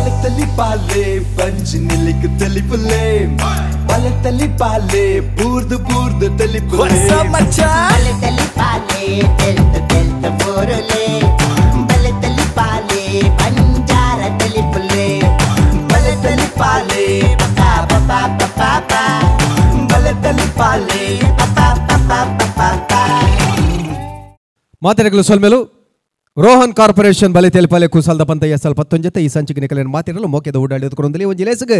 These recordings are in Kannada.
ಬಲತಲಿ ಪಾಲೆ ಪಂಚ್ ನಿಲಿಕ್ ತಲಿ ಪುಲೆ ಬಲತಲಿ ಪಾಲೆ ಬೂರ್ದು ಬೂರ್ದು ತಲಿ ಪುಲೆ ಬಲತಲಿ ಪಾಲೆ ತೆಲ್ತ ತೆಲ್ತ ಬೋರಲೆ ಬಲತಲಿ ಪಾಲೆ ಪಂಜಾರ ತಲಿ ಪುಲೆ ಬಲತಲಿ ಪಾಲೆ ಪಪಾ ಪಪಾ ಪಪಾ ಬಲತಲಿ ಪಾಲೆ ಪಪಾ ಪಪಾ ಪಪಾ ಮಾತೆರೆಗಳು ಸೊಲ್ಮೆಲು ರೋಹನ್ ಕಾರ್ಪೊರೇಷನ್ ಬಲೆ ತೆಲ್ಪಲೆ ಕುಸಲ್ದ ಪಂತ ಎಸ್ಎಲ್ 19 ಈ ಸಂಚಿಕೆ ನಿಕಲಿನ ಮಾತಿರಲು ಮೋಕೆದ ಓಡಾಡಿದುಕೊಂಡಲಿ ಒಂಜಿ ಲೇಸಿಗೆ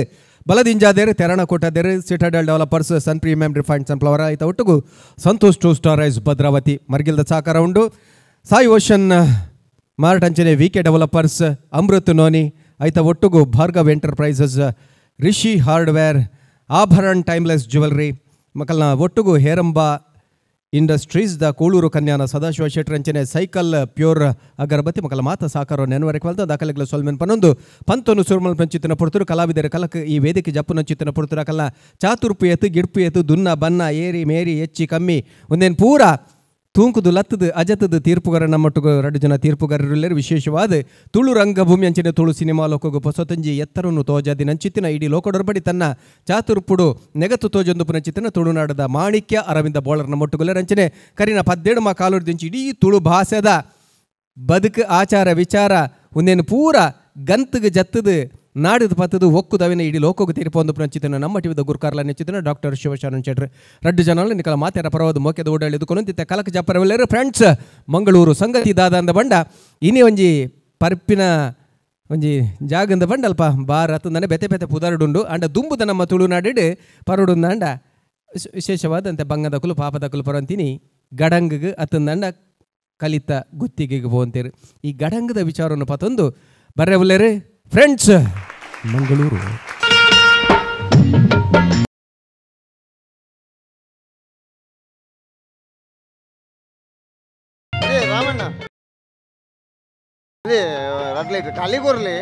ಬಲದಿಂಜಾದೇರು ತೆರಣ ಕೊಟ್ಟದೇರು Citadel developers sun premium refined sunflower ಐತ ಒಟ್ಟುಗು ಸಂತೋಷ್ 2 ಸ್ಟಾರ್ ರೈಸ್ ಭದ್ರಾವತಿ ಮರ್ಗಿಲ್ದ ಸಹಕಾರ ಉಂಡು ಸಾಯಿ ಓಷನ್ ಮಾರ್ಟಂಚನೆ ವಿಕೆ ಡೆವಲಪರ್ಸ್ ಅಮೃತ್ ನೋನಿ ಐತ ಒಟ್ಟುಗು Bhargav enterprises Rishi hardware Abharan timeless jewellery ಮಕ್ಕಳನ್ನ ಒಟ್ಟುಗು ಹೇರಂಬ ಇಂಡಸ್ಟ್ರೀಸ್ ದ ಕೂಳೂರು ಕನ್ಯಾನ ಸದಾಶಿವ ಶೆಟ್ರಂಚನೆ ಸೈಕಲ್ ಪ್ಯೂರ್ ಅಗರಬತ್ತಿ ಮಕ್ಕಳ ಮಾತ ಸಾಕಾರ ನೆನವರೆಗೆ ಕಲ್ತ ದಾಖಲೆಗಳ ಸೊಲ್ಮೆನ್ ಪನ್ನೊಂದು ಪಂತೊಂದು ಸುರ್ಮಲ್ ಪಂಚಿತ್ತಿನ ಪುರ್ತರು ಕಲಾವಿದರ ಕಲಕ್ ಈ ವೇದಿಕೆ ಜಪ್ಪು ನಂಚಿತ್ತಿನ ಪುರ್ತರು ಕಲ್ಲ ಚಾತುರ್ಪು ಎತ್ತು ಗಿಡ್ಪು ಎತ್ತು ದುನ್ನ ಬನ್ನ ಏರಿ ಮೇರಿ ಹೆಚ್ಚಿ ಕಮ್ಮಿ ಒಂದೇನು ಪೂರ ತೂಂಕುದು ಲತ್ತದು ಅಜತದು ತೀರ್ಪುಗಾರ ನಮ್ಮೊಟ್ಟಿಗೆ 2 ಜನ ತೀರ್ಪುಗಾರರು ವಿಶೇಷವಾದ ತುಳು ರಂಗಭೂಮಿ ಅಂಚಿನ ತುಳು ಸಿನಿಮಾ ಲೋಕಗು ಹೊಸತಂಜಿ ಎತ್ತರನ್ನು ತೋಜಾದಿ ನಂಚಿತ್ತಿನ ಇಡೀ ಲೋಕಡೊರ್ಬಡಿ ತನ್ನ ಚಾತುರ್ಪುಡು ನೆಗತು ತೋಜೊಂದು ನಂಚಿತ್ತಿನ ತುಳುನಾಡದ ಮಾಣಿಕ್ಯ ಅರವಿಂದ ಬೋಳರ್ ನಮ್ಮೊಟ್ಟುಗಲ್ಲ ರಂಚನೆ ಕರಿನ 12 ಕಾಲೂರು ದಿಂಚಿ ಇಡೀ ತುಳು ಭಾಷೆದ ಬದುಕು ಆಚಾರ ವಿಚಾರ ಒಂದೇನು ಪೂರ ಗಂತಗೆ ಜತ್ತದು ನಾಡಿದ ಪತ್ತದು ಒಕ್ಕುದವಿನ ಇಡೀ ಲೋಕಕ್ಕೆ ತೀರ್ಪು ಒಂದು ನಂಚಿತನ ನಮ್ಮ ಟಿವಿದ ಗುರುಕಾರ್ಲ ನೆಚ್ಚಿತನ ಡಾಕ್ಟರ್ ಶಿವಶರಣ್ ಶೆಟ್ರ್ 2 ಜನ ನಿಕಲ ಮಾತೆರ ಪರವಾದ ಮೋಕೆದ ಓಡಾಡಿದುಕೊಂಡು ಕಲಕ ಜಪ್ಪರವೆಲ್ಲರೂ ಫ್ರೆಂಡ್ಸ್ ಮಂಗಳೂರು ಸಂಗತಿ ದಾದ ಅಂದ ಬಂಡ ಇನ್ನೇ ಒಂಜಿ ಪರ್ಪಿನ ಒಂಜಿ ಜಾಗಂದ ಬಂಡ ಅಲ್ಪ ಬಾರ್ ಅತ್ತಂದನೆ ಬೆತೆ ಬೆತೆ ಪುದರಡುಂಡು ಅಂಡ ದುಂಬುದ ನಮ್ಮ ತುಳುನಾಡಿಡು ಪರಡುಂದ ಅಂಡ ವಿಶೇಷವಾದಂತೆ ಬಂಗದ ಕುಲು ಪಾಪದ ಕುಲು ಪರಂತೀನಿ ಗಡಂಗಗೆ ಅತ್ತಂದಂಡ ಕಲಿತ ಗುತ್ತಿಗೆಗೆ ಹೋಂತೀರು ಈ ಗಡಂಗದ ವಿಚಾರವನ್ನು ಪತ್ತೊಂದು ಬರ್ರೆ ಉಲ್ಲೇರಿ ಫ್ರೆಂಡ್ಸ್ ಮಂಗಳೂರು ರಾಮಣ್ಣ ಕಲಿಗೊರ್ಲಿ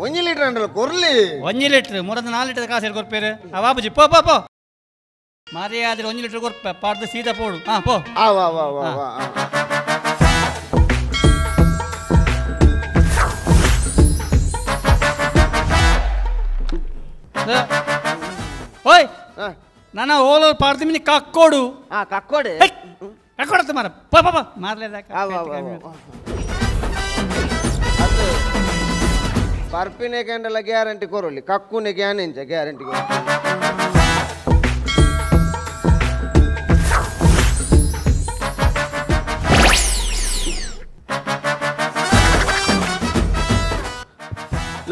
ಒಂಜಿ ಲೀಟರ್ ಅಂಡಲ್ಲ ಕೊರ್ಲಿ 1 ಲೀಟರ್ 3-4 ಲೀಟರ್ ಕಾಸು ಕೊರ್ಪೇರು ಬಾಪುಜಿ ಪೋ ಪೋ ಪೋ ಮಾರಿ ಆದ್ರೆ 1 ಲೀಟರ್ ಕೊರ್ಪ ಪಾಡ್ದು ಸೀದಾ ಪೋಡು ಹಾ ಪೋ ಓಯ್ ನಾನು ಓಲೋ ಪಾಡ್ತೀನಿ ಕಕ್ಕೋಡು ಕಕ್ಕೋಡೆ ಕಕ್ಕೋಡತ್ತೆ ಮಾರ ಪೋ ಪೋ ಮಾರ್ಲೇದ ಬರ್ಪಿನೇ ಕ್ಯಾಂಡಲ್ಲ ಗ್ಯಾರಂಟಿ ಕೊರಲಿ ಕಕ್ಕುನೆ ಗ್ಯಾನೆಂಚ ಗ್ಯಾರಂಟಿ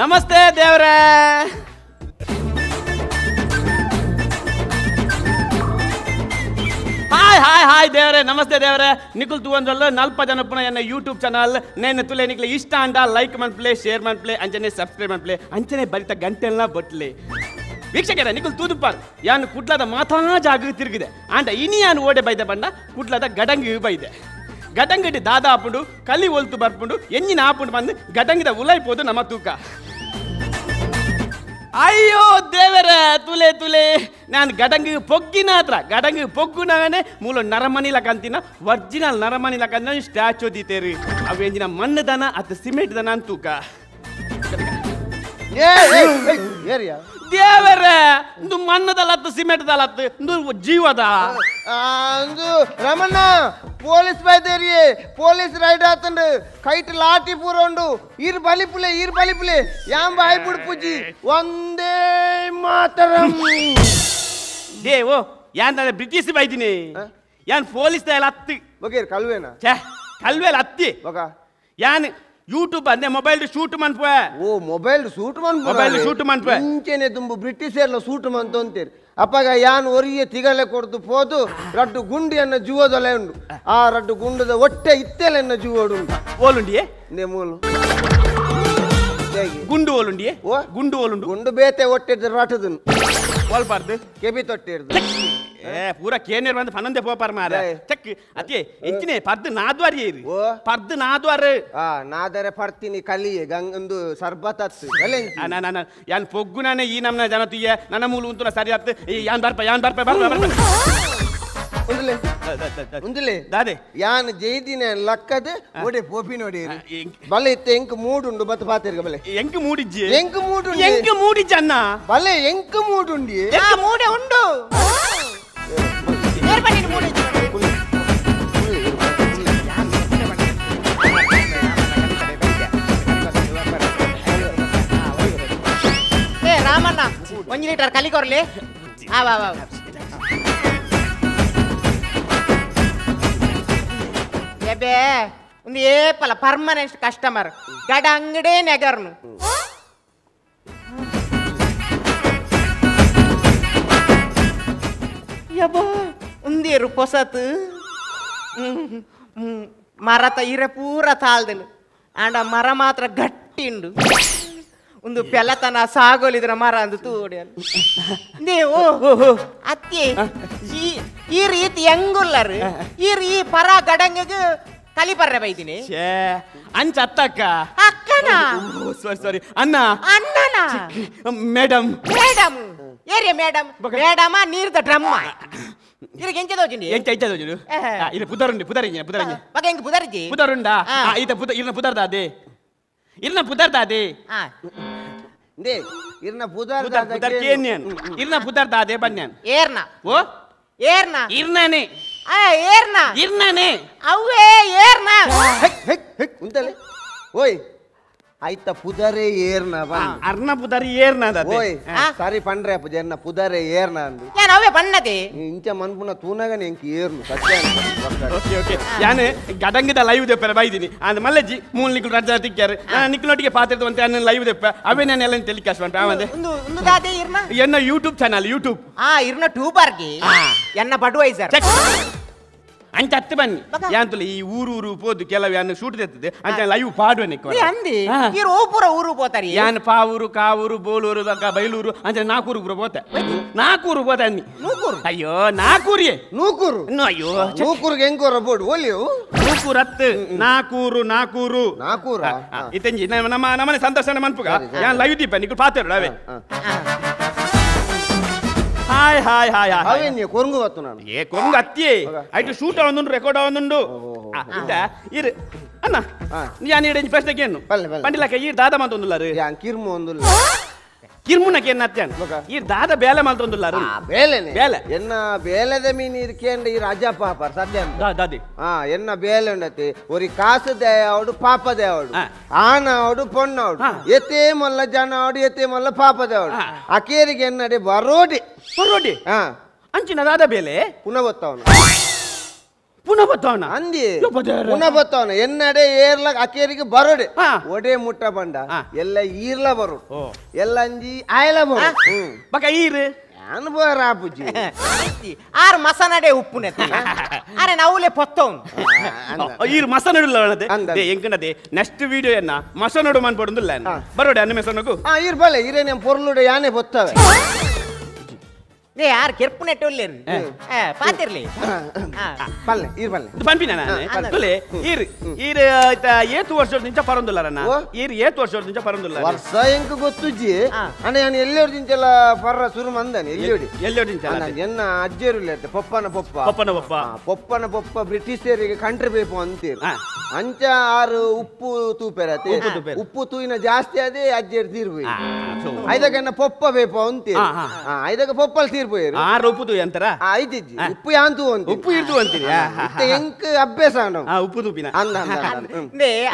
ನಮಸ್ತೆ ದೇವ್ರೆ ಹಾಯ್ ದೇವ್ರೆ ನಮಸ್ತೆ ದೇವ್ರೆ ನಿಖುಲ್ ತೂವಂದ್ರಲ್ಲ 40 ಜನ ಪುನಃ ಎನ್ನ ಯೂಟ್ಯೂಬ್ ಚಾನಲ್ ನೇನು ತುಲೆ ನಿಕ್ಲೆ ಇಷ್ಟ ಅಂಡ ಲೈಕ್ ಮನ್ಪ್ಲೆ ಶೇರ್ ಮನ್ಪ್ಲೆ ಅಂಚನೆ ಸಬ್ಸ್ಕ್ರೈಬ್ ಮನ್ಪ್ಲೆ ಅಂಚನೆ ಬರಿತ ಗಂಟೆಲ್ಲ ಬಟ್ಲೆ ವೀಕ್ಷಕರ ನಿಖುಲ್ ತೂದುಪ್ಪಾರ್ ಯಾನು ಕುಡ್ಲದ ಮಾತಾ ಜಾಗ ತಿರುಗಿದೆ ಅಂಡ ಇನಿ ಯಾನು ಓಡೆ ಬೈದೆ ಬಂಡ ಕುಡ್ಲದ ಗಡಂಗಿ ಬೈದೆ ಗಡಂಗಿಡಿ ದಾದ ಹಾಪುಂಡು ಕಲಿ ಒಲ್ತು ಬರ್ಪುಂಡು ಎಂಜಿನ ಹಾಪುಂಡು ಬಂದು ಗಡಂಗಿದ ಉಲೈಪೋದು ನಮ್ಮ ತೂಕ ಅಯ್ಯೋ ದೇವರ ತುಲೆ ತುಲೆ ನಾನು ಗಡಂಗಿಗೆ ಪೊಗ್ಗಿನ ಹತ್ರ ಗಡಂಗಿಗೆ ಪೊಗ್ಗುನವೇ ಮೂಲ ನರಮನಿಲ ಕಂತಿನ ಒರಿಜಿನಲ್ ನರಮನಿಲ ಕಂತಿನ ಸ್ಟ್ಯಾಚು ದೀತೇರಿ ಅವೇಂಜಿನ ಮಣ್ಣದನ ಅದು ಸಿಮೆಂಟ್ ದನ ಅಂತೂಕ ದೇವರ ಇದು ಮಣ್ಣದಲ್ಲತ್ತು ಸಿಮೆಂಟ್ದಲ್ಲತ್ತು ಇದು ಜೀವದ Ramanna police ಬೈದೇರಿ police ride ಆತಂಡು kite ಲಾಟಿ ಪೂರ ಉಂಡು ಈರ್ ಬಲಿಪುಲೆ ಯಾಂಬ ಐಬುಡ್ ಪೂಜಿ ಒಂದೇ ಮಾತರಂ ದೇವೋ ಯಾನ್ ಬ್ರಿಟಿಷ್ ಬೈದಿನಿ ಯಾನ್ ಪೊಲೀಸ್ ಎಲ್ಲ ಹತ್ತಿ ಬಗೇರ್ ಕಲ್ವೇನಾ ಛೇ ಕಲ್ವೇಲ್ ಹತ್ತಿ ಬಗ ಯಾನ್ ಯೂಟ್ಯೂಬ್ ಅಂದೆ ಮೊಬೈಲ್ ಶೂಟ್ ಮನ್ಪೆ ಓ ಮೊಬೈಲ್ ಶೂಟ್ ಮನ್ಪೆ ಇಂಚೆನೆ ತುಂಬ ಬ್ರಿಟಿಷರ್ಲ ಶೂಟ್ ಮಂತ ಅಂತೀರಿ ಅಪ್ಪಗ ಯಾನ್ ಒರಿಯೆ ತಿಗಲೆ ಕೊಡ್ದು ಪೋದು ರಡ್ಡು ಗುಂಡಿಯನ್ನ ಜುವದೊಲೆ ಉಂಡು ಆ ರಡ್ಡು ಗುಂಡದ ಹೊಟ್ಟೆ ಇತ್ತೆಲೆನ್ನ ಜುವೋಡುಂಡು ಓಲುಂಡಿಯೇ ನೇ ಮೂಲು ಗುಂಡು ಓಲುಂಡಿಯೇ ಓ ಗುಂಡು ಓಲುಂಡು ಗುಂಡು ಬೇತೆ ಹೊಟ್ಟೆ ರಾಟದನು ಓಲ್ಬಾರ್ದು ಕೆಬಿ ತೊಟ್ಟೆ ಪೂರ ಕೇನೇರ್ ಬಂದು ಪನ್ನೊಂದೆ ಪೋಪಾರ ಮಾರ ಚೆಕ್ ಅತ್ತೆ ಎಂಚಿನೇ ಪರ್ದು ನಾದ್ವಾರಿ ಓ ಪರ್ದು ನಾದ್ವಾರ ನಾದರೆ ಪಡ್ತೀನಿ ಕಲಿಯೆ ಗಂಗಂದು ಸರ್ಬತ್ ಹತ್ತು ನಾನು ಯಾನ್ ಪೊಗ್ಗುನಾನೆ ಈ ನಮ್ನ ಜನ ತುಯ್ಯ ನನ್ನ ಮೂಲ ಉಂಟು ಸರಿ ಹತ್ತು ಯಾನ್ ಬರ್ಪ ಉಂದಿಲೆ ದಾದೆ ಯಾನ್ ಜೈದಿನ ಲಕ್ಕದ ಒಡೆ ಪೋಪಿ ನೋಡಿ ಬಲೆ ಇತ್ತೆ ಎಂಕ್ ಮೂಡುಂಡು ಬತ್ತ ಪಾತಿರ್ಗ ಬಲೆ ಎಂಕ್ ಮೂಡಿಜ್ಜಿ ಎಂಕ್ ಮೂಡುಂಡು ಎಂಕ್ ಮೂಡಿಜ್ಜಿ ಅಣ್ಣ ಬಲೆ ಎಂಕ್ ಮೂಡುಂಡಿ ಮೂಡೆ ಉಂಡು ಏ ರಾಮಣ್ಣ 1 ಲೀಟರ್ ಕಲಿ ಕೊರ್ಲಿ ಎಬೆ ಒಂದು ಏಪಲ ಪರ್ಮನೆಂಟ್ ಕಸ್ಟಮರ್ ಗಡ ಅಂಗಡಿ ನೆಗರ್ನು ಯಬ್ಬ ಒಂದೇರು ಪೊಸತ್ ಮರತ ಇರೆ ಪೂರ ತಾಳ್ದನು ಆಂಡ ಮರ ಮಾತ್ರ ಗಟ್ಟಿ ಉಂಡು ಒಂದು ಪೆಲತನ ಸಾಗೋಲಿದ್ರ ಮರ ಅಂದು ತೂಡಿ ನೀವು ಅತ್ತಿ ಈ ರೀತಿ ಹೆಂಗುಲ್ಲರು ಈ ಪರ ಗಡಂಗಗೆ ಕಲಿಪರ್ರೆ ಬೈದಿನಿ ಅಂಚ ಅತ್ತಕ್ಕ ಅಕ್ಕನ ಸಾರಿ ಅಣ್ಣ ಅಣ್ಣನ ಮೇಡಮ್ ಮೇಡಮ್ ಏರಿಯ ಮೇಡಮ್ ಮೇಡಮ ನೀರ್ದ ಡ್ರಮ್ಮ ಇರಗೆ ಎಂಚ ದೋಜಿನಿ ಎಂಚ ಎಂಚ ದೋಜಿರು ಇದು ಪುದರುಂಡಿ ಪುದರಿಂಜ ಪುದರಿಂಜ ಬಗ ಹೆಂಗ್ ಪುದರ್ಜಿ ಪುದರುಂಡ ಈತ ಇರ್ನ ಪುದರ್ದಾದೆ ಇರ್ನ ಪುದರ್ದಾದೆ ದೇ ಇರ್ನ ಪುದರ್ ಕೇನ್ಯನ್ ಇರ್ನ ಪುದರ್ದಾದೆ ಬನ್ಯಾನ್ ಏರ್ನ ಓ ಏರ್ನ ಇರ್ನಾನೆ ಏರ್ನ ಇರ್ನಾನೆ ಅವೇ ಏರ್ನ ಉಂಟಲೆ ಓಯ್ ಆಯ್ತ ಪುದರೇ ಏರ್ನ ಅರ್ನ ಪುದರಿ ಏರ್ನ ಓಯ್ ಸಾರಿ ಪಂಡ್ರೆ ಅಪ್ಪ ಜನ ಪುದರೇ ಏರ್ನ ಅಂದು ಏನ್ ಅವೇ ಬಣ್ಣದೆ ಇಂಚ ಮನ್ಪುನ ತೂನಗನೆ ಎಂಕ್ ಏರ್ನು ಸತ್ಯ ಓಕೆ ಓಕೆ ಯಾನೆ ಗಡಂಗದ ಲೈವ್ ದೆಪ್ಪರೆ ಬೈದಿನಿ ಅಂದ ಮಲ್ಲಜ್ಜಿ ಮೂಲ್ ನಿಕ್ಲು ರಜಾ ತಿಕ್ಕ್ಯಾರ ನಿಕ್ಲೊಟ್ಟಿಗೆ ಪಾತ್ರದ ಅಂತ ಅನ್ನ ಲೈವ್ ದೆಪ್ಪ ಅವೇ ನಾನು ಎಲ್ಲ ಟೆಲಿಕಾಸ್ಟ್ ಮಾಡ್ತಾ ಆವಂದೆ ಒಂದು ದಾದೆ ಇರ್ನ ಎನ್ನ ಯೂಟ್ಯೂಬ್ ಚಾನಲ್ ಯೂಟ್ಯೂಬ್ ಇರ್ನ ಟ್ಯೂಬರ್ಗೆ ಎನ್ನ ಬಡ್ವೈಸರ್ ಅಂಚ ಹತ್ತು ಬನ್ನಿ ಯಾಂತಲ್ಲ ಈ ಊರು ಪೋದು ಕೆಲವು ಯಾನು ಶೂಟ್ ತೆತ್ತದೆ ಅಂಚ ಲೈವ್ ಪಾಡುವೆ ನಿಕ್ಕ ಅಂದಿ ಇರು ಓಪುರ ಊರು ಪೋತಾರಿ ಯಾನ್ ಪಾವೂರು ಕಾವೂರು ಬೋಲೂರು ಬೈಲೂರು ಅಂಚ ನಾಕೂರು ಪುರ ಪೋತೆ ನಾಕೂರು ಪೋತ ಅನ್ನಿ ನೂಕೂರು ಅಯ್ಯೋ ನಾಕೂರಿಯೇ ನೂಕೂರು ಅಯ್ಯೋ ನೂಕೂರ್ಗೆ ಹೆಂಗೋರ ಬೋಡು ಒಲಿಯು ನೂಕೂರು ಹತ್ತು ನಾಕೂರು ನಾಕೂರು ನಾಕೂರ ಇತ್ತಂಜಿ ನಮ್ಮನೆ ಸಂದರ್ಶನ ಮನ್ಪುಗ ಯಾನ್ ಲೈವ್ ದೀಪ ನಿಕ್ಲು ಪಾತೇರು ಅವೇ ಹಾಯ್ ಹಾಯ್ ಹಾಯ್ ಅವೇ ನೀವು ಕೊರಂಗು ಬತ್ತು ನಾನು ಏ ಕೊಂಗ ಅತ್ತಿ ಆಯ್ತು ಶೂಟ್ ಅವನುಂಡು ರೆಕಾರ್ಡ್ ಅವನುಂಡು ಇರು ಅಣ್ಣ ಯಾನ್ ಈಡ ಪ್ರಶ್ನೆಗೆ ಏನು ಪಂಡಿಲಕ್ಕ ಈ ದಾದ ಮಾತೊಂದುಲ್ಲಾರು ಕಿರ್ಮು ಒಂದು ಕಿರ್ಮುನಕ್ಕೆ ಏನು ಅತ್ಯಾನ್ ಈ ದಾದ ಬೇಲೆ ಮಾತೊಂದುಲ್ಲಾರು ಬೇಲೆನೆ ಬೇಲೆ ಎನ್ನ ಬೇಲೆದ ಮೀನ್ ಇರ್ಕೇಂಡ ಈ ರಾಜ ಪಾಪ ಸದ್ಯ ದಾದಿ ಎನ್ನ ಬೇಲೆ ಉಂಡತಿ ಒರಿ ಕಾಸು ದೇವಡು ಪಾಪ ದೇವಡು ಆನ ಅವಡು ಪೊಣ್ಣವಡು ಎತ್ತೇ ಮಲ್ಲ ಜನ ಅವಡು ಎತ್ತೇ ಮಲ್ಲ ಪಾಪ ದೇವಡು ಅಕೇರಿಗೆ ಎನ್ನಡೆ ಬರೋಡಿ ಬರೋಡಿ ಅಂಚಿನ ದಾದ ಬೇಲೆ ಪುನಃ ಬತ್ತವನು ಪುನಃ ಬತ್ತವನ ಅಂದಿ ಪುನಃ ಬತ್ತವನ ಎನ್ನಡೆ ಏರ್ಲ ಅಕೇರಿಗೆ ಬರೋಡೆ ಒಡೆ ಮುಟ್ಟ ಬಂಡ ಎಲ್ಲ ಈರ್ಲ ಬರು ಎಲ್ಲ ಅಂಜಿ ಆಯ್ಲ ಬರು ಬಕ ಈರು ಅನುಭವ ರಾಪುಜಿ ಆರು ಮಸನಡೆ ಉಪ್ಪು ನೆತ್ತ ಅರೆ ನವುಲೆ ಪೊತ್ತವನು ಈರು ಮಸನಡುಲ್ಲ ಎಂಕನದೆ ನೆಕ್ಸ್ಟ್ ವಿಡಿಯೋ ಎನ್ನ ಮಸನಡು ಮನ್ಪಡುಂದಿಲ್ಲ ಬರೋಡೆ ಅನ್ನ ಮೆಸನಗು ಈರ್ ಬಲೆ ಇರೇನೆ ಪೊರ್ಲುಡೆ ಯಾನೆ ಬತ್ತವೆ ಯಾರು ಕೆರ್ಪು ನೆಟ್ಟೊಲ್ಲೇರು ಪಾತಿರ್ಲಿ ಬಲ್ಲೆ ಈರ್ ಬಲ್ಲೆ ಪಂಪಿನ ತುಲೆ ಈರ್ ಈರ್ ಏತು ವರ್ಷದ ನಿಂಚ ಪರೊಂದುಲ್ಲಾರಣ್ಣ ಈರ್ ಏತು ವರ್ಷದ ನಿಂಚ ಪರೊಂದುಲ್ಲ ವರ್ಷ ಎಂಕ್ ಗೊತ್ತುಜ್ಜಿ ಅಣ್ಣ ನಾನು ಎಲ್ಲೋಡ್ ದಿಂಚಲ ಪರ್ರ ಶುರು ಮಂದನೆ ಎಲ್ಲೋಡಿ ಎಲ್ಲೋಡಿ ಎನ್ನ ಅಜ್ಜೇರು ಪೊಪ್ಪನ ಪೊಪ್ಪ ಪಪ್ಪನ ಪಪ್ಪ ಪೊಪ್ಪನ ಪೊಪ್ಪ ಬ್ರಿಟಿಷರಿಗೆ ಕಂಟ್ರಿ ಬೇಕು ಅಂತೀರು ಅಂಚ ಆರು ಉಪ್ಪು ತೂಪೆರತೆ ಉಪ್ಪು ತೂಯಿನ ಜಾಸ್ತಿ ಅದೇ ಅಜ್ಜೇರು ತೀರ್ಬು ಐದಕ್ಕೆ ಪೊಪ್ಪ ಬೇಕು ಅಂತೀರು ಐದಕ್ಕೆ ಪೊಪ್ಪಲ್ ತೀರ್ಬು ಉಪ್ಪು ಅಂತಾರ ಐದಿಜ್ಜಿ ಉಪ್ಪು ಯಾಂತು ಅಂತ ಉಪ್ಪು ಇರ್ದು ಅಂತೀರಿ ಎಂಕ್ ಅಭ್ಯಾಸ ಉಪ್ಪು ತೂಪಿನ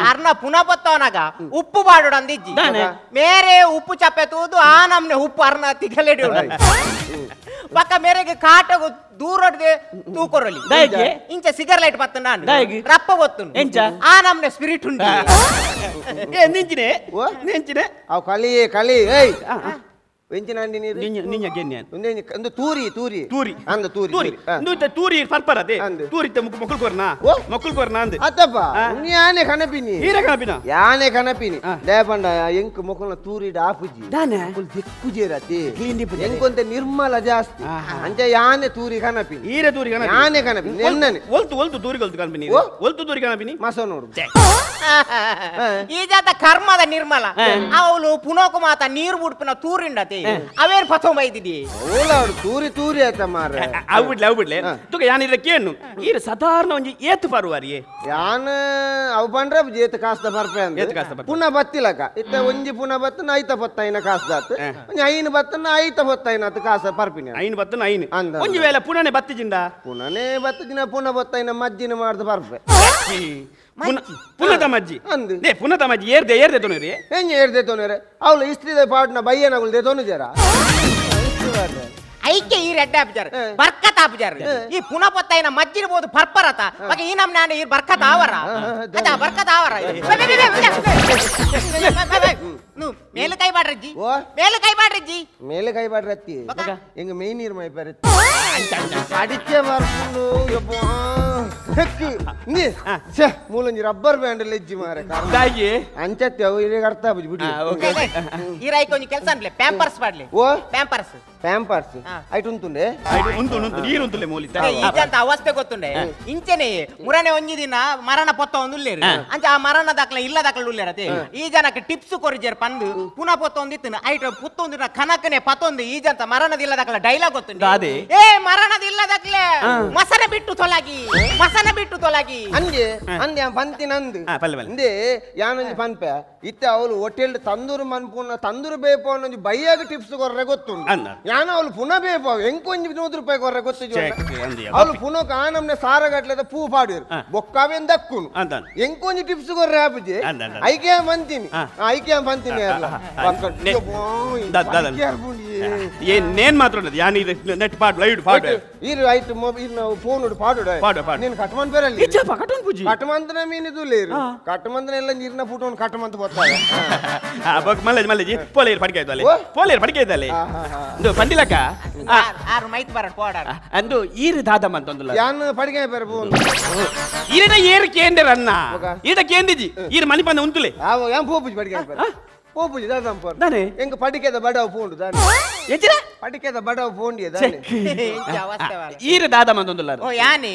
ಅರ್ನ ಪುನಃ ಬತ್ತವನಾಗ ಉಪ್ಪು ಬಾಡೋಡು ಅಂದಿಜ್ಜಿ ಮೇರೆ ಉಪ್ಪು ಚಪ್ಪೆ ತೂದು ಆ ನಮ್ನೆ ಉಪ್ಪು ಅರ್ನ ತಿಗಲೆಡಿ ಪಕ್ಕ ಮೇರೆಗೆ ಕಾಟಗು ದೂರಡ್ದೆ ತೂಕೊರಲಿ ಇಂಚ ಸಿಗರ್ಲೈಟ್ ಬತ್ತ ನಾನು ರಪ್ಪ ಗೊತ್ತು ಆ ನಮ್ನೆ ಸ್ಪಿರಿಟ್ ಉಂಟು ನೆಂಚಿನೆ ನೆಂಚಿನೆ ಅವು ಕಲಿ ಏಯ್ ವೆಂಚಿನಾಂಡಿ ನೀರು ತೂರಿ ತೂರಿ ತೂರಿ ಅಂದ ತೂರಿ ತೂರಿ ಪರ್ಪರದೆ ತೂರಿ ಮೊಕ್ಕಲ್ ಕೊರ್ನಾ ಮೊಕ್ಕಲ್ ಕೊರ್ನಾ ಅಂದೆ ಅತ್ತಪ್ಪ ಯಾನೆ ಕನಪಿನಿ ಹೀರ ಕನಪಿನ ಯಾನೆ ಕನಪಿನಿ ದೇಪಂಡ ಎಂಕ್ ಮೊಕ್ಕಲ್ನ ತೂರಿ ಆಪುಜಿ ದಿಕ್ಕುಜೇರತಿ ಎಂಕೊಂತ ನಿರ್ಮಲ ಜಾಸ್ತಿ ಅಂಚ ಯಾನೆ ತೂರಿ ಕನಪಿನಿ ಹೀರ ತೂರಿ ಯಾನೆ ಕನಪಿನಿ ನೆನ್ನನೆ ಒಲ್ತು ತೂರಿ ಕೊಲ್ತು ಕನಪಿನಿ ಒಲ್ತು ತೂರಿ ಕನಪಿನಿ ಮಸ ನೋಡು ಈ ಜಾತ ಕರ್ಮದ ನಿರ್ಮಲ ಅವಳು ಪುನೋಕು ಮಾತ ನೀರು ಬುಡ್ಪಿನ ತೂರಿಂಡತಿ ಅತ್ತೆ ಅವೇನ್ ಪಥೋ ಬೈದಿದಿ ಓಲಾಡು ತೂರಿ ತೂರಿ ಆಯ್ತ ಮಾರ ಅವು ಬಿಡ್ಲೆ ತುಕ ಯಾನಿರ ಕೇನು ಈರ ಸಾಧಾರಣ ಒಂಜಿ ಏತ್ ಪರುವಾರಿಯೇ ಯಾನ ಅವು ಬಂಡ್ರೆ ಜೇತ ಕಾಸ್ತ ಬರ್ಪೆ ಅಂತ ಪುನಃ ಬತ್ತಿಲಕ ಇತ್ತ ಒಂಜಿ ಪುನಃ ಬತ್ತನ ಐತ ಪತ್ತೈನ ಕಾಸ್ದಾತ್ ಒಂಜಿ ಐನು ಬತ್ತನ ಐತ ಪತ್ತೈನ ಅತ್ ಕಾಸ ಪರ್ಪಿನ ಐನು ಬತ್ತನ ಐನು ಒಂಜಿ ವೇಳೆ ಪುನನೆ ಬತ್ತಿಜಿಂದ ಪುನನೇ ಬತ್ತದಿನ ಪುನಃ ಬತ್ತೈನ ಮಜ್ಜಿನ ಮಾಡ್ದು ಬರ್ಪೆ ಪುನತ ಮಜ್ಜಿ ನೇ ಪುನತ ಮಜ್ಜಿ ಏರ್ದೆ ತೊನರಿ ಹೆಂಗ್ ಏರ್ದೆ ತೊನರೆ ಅವಳು ಇಸ್ತ್ರಿದ ಪಾಟ್ನ ಬಯ್ಯನಗುಲ್ದೆ ತೊನು ಜರ ಐಕೆ ಈ ರೆಡ್ಡ ಆಪಿಜಾರ ಬರ್ಕತ್ ಆಪಿಜಾರ ಈ ಪುನಃ ಪತ್ತೈನ ಮಜ್ಜಿರ್ಬೋದು ಪರ್ಪರತ ಬಕ ಈ ನಮ್ ನಾನು ಈ ಬರ್ಕತ್ ಆವರ ಅದ ಬರ್ಕತ್ ಆವರ ಮೇಲೆ ಕೈ ಬಾಡ್ರಜ್ಜಿ ಮೇಲೆ ಕೈ ಬಾಡ್ರಜ್ಜಿ ಮೇಲೆ ಕೈ ಬಾಡ್ರತ್ತಿ ಎಂಗ ಮೇಯ್ ನೀರ್ ಮೈ ಬರುತ್ತೆ ಅಡಿಕೆ ಬರ್ಕೊಂಡು ಮೂಲಂಜಿ ರಬ್ಬರ್ ಬ್ಯಾಂಡ್ ಲೆಜ್ಜಿ ಮಾರೆ ಅಂಚತ್ತೆ ಅವು ಈಗ ಅರ್ಥ ಆಗುದು ಬಿಡಿ ಈ ರೈಕ ಒಂಜಿ ಕೆಲಸ ಅನ್ಲೆ ಪ್ಯಾಂಪರ್ಸ್ ಮಾಡ್ಲಿ ಓ ಪ್ಯಾಂಪರ್ಸ್ ಪ್ಯಾಂಪರ್ಸ್ ಐಟ್ ಉಂತುಂಡೆ ನೀರುಂತುಲೆ ಮೂಲಿತ ಈಜಂತ ಅವಸ್ಥೆ ಗೊತ್ತುಂಡೆ ಇಂಚನೆ ಮುರನೆ ಒಂಜಿ ದಿನ ಮರಣ ಪೊತ್ತ ಒಂದು ಉಲ್ಲೇರು ಅಂಚ ಆ ಮರಣ ದಾಖಲೆ ಇಲ್ಲ ದಾಖಲೆ ಉಲ್ಲೇರತೆ ಈ ಜನಕ್ಕೆ ಟಿಪ್ಸ್ ಕೊರಿಜರ್ ಪಂದು ಪುನಃ ಪೊತ್ತ ಒಂದಿತ್ತು ಐಟ್ ಪುತ್ತೊಂದಿನ ಕನಕನೆ ಪತ್ತೊಂದು ಈಜಂತ ಮರಣದಿಲ್ಲ ದಾಖಲೆ ಡೈಲಾಗ್ ಗೊತ್ತುಂಡೆ ಏ ಮರಣದಿಲ್ಲ ದಾಖಲೆ ಮಸನ ಬಿಟ್ಟು ತೊಲಗಿ ಮಸನ ಬಿಟ್ಟು ತೊಲಗಿ ಅಂದೆ ಅಂದೆ ಪಂತಿ ನಂದು ಅಂದೆ ಯಾನೊಂಜಿ ಪನ್ಪೆ ಇತ್ತೆ ಅವಳು ಹೋಟೆಲ್ ತಂದೂರು ಮನ್ಪುನ ತಂದೂರು ಬೇಪ ಅನ್ನೊಂಜಿ ಬೈಯಾಗ ಟಿಪ್ಸ್ ಕೊರ್ರೆ ಗೊತ್ತುಂಡು ಯಾನ ಅವಳು ಪುನಃ ಬೇಪ ಎಂಕೊಂಜಿ 100 ರೂಪಾಯಿ ಕೊರ್ರೆ ಗೊತ್ತು ಅವಳು ಪುನಃ ಕಾನಮ್ನೆ ಸಾರಗಟ್ಲೆದ ಪೂ ಪಾಡಿರು ಬೊಕ್ಕಾವೇನ್ ದಕ್ಕುನು ಎಂಕೊಂಜಿ ಟಿಪ್ಸ್ ಕೊರ್ರೆ ಆಪುಜಿ ಐಕೆ ಬಂತೀನಿ ಐಕೆ ಬಂತೀನಿ ನೇನ್ ಮಾತ್ರ ಯಾನ್ ಇದು ನೆಟ್ ಪಾಡ್ ಲೈವ್ ಪಾಡ್ ಇರು ಆಯ್ತು ಮೊಬೈಲ್ ನಾವು ಫೋನ್ ಉಡು ಪಾಡು ನೀನು ಕಟ್ಮನ್ ಬೇರಲ್ಲಿ ಕಟ್ಮಂತನ ಮೀನಿದು ಲೇರು ಕಟ್ಮಂತನ ಎಲ್ಲ ನೀರಿನ ಫೋಟೋನ್ ಕಟ್ಮಂತ ಬರ್ತಾರೆ ಮಲ್ಲೇಜ್ ಮಲ್ಲೇಜಿ ಪೋಲೇರ್ ಪಡಿಕೆ ಪಡಿಕೆ ಪಂಡಿಲಕ್ಕ ಆರು ಮೈತ್ ಬರ ಪೋಡಾರ ಅಂದು ಈರು ದಾದಮ್ಮ ಅಂತ ಒಂದುಲ್ಲ ಯಾನ್ ಪಡಿಕೆ ಬರಬಹುದು ಈರಡ ಏರು ಕೇಂದ್ರ ಅನ್ನ ಈಡ ಕೇಂದಿಜಿ ಈರು ಮನಿ ಬಂದ ಉಂತುಲೆ ಯಾನ್ ಪೋಪುಜಿ ಪಡಿಕೆ ಬರ ಪೋಪುಜಿ ದಾದಮ್ಮ ಪೋರ್ ದಾನೆ ಎಂಗ ಪಡಿಕೆದ ಬಡವ ಫೋನ್ ದಾನೆ ಎಜ್ರ ಪಡಿಕೆದ ಬಡವ ಫೋನ್ ದಿ ದಾನೆ ಈರು ದಾದಮ್ಮ ಅಂತ ಒಂದುಲ್ಲ ಓ ಯಾನಿ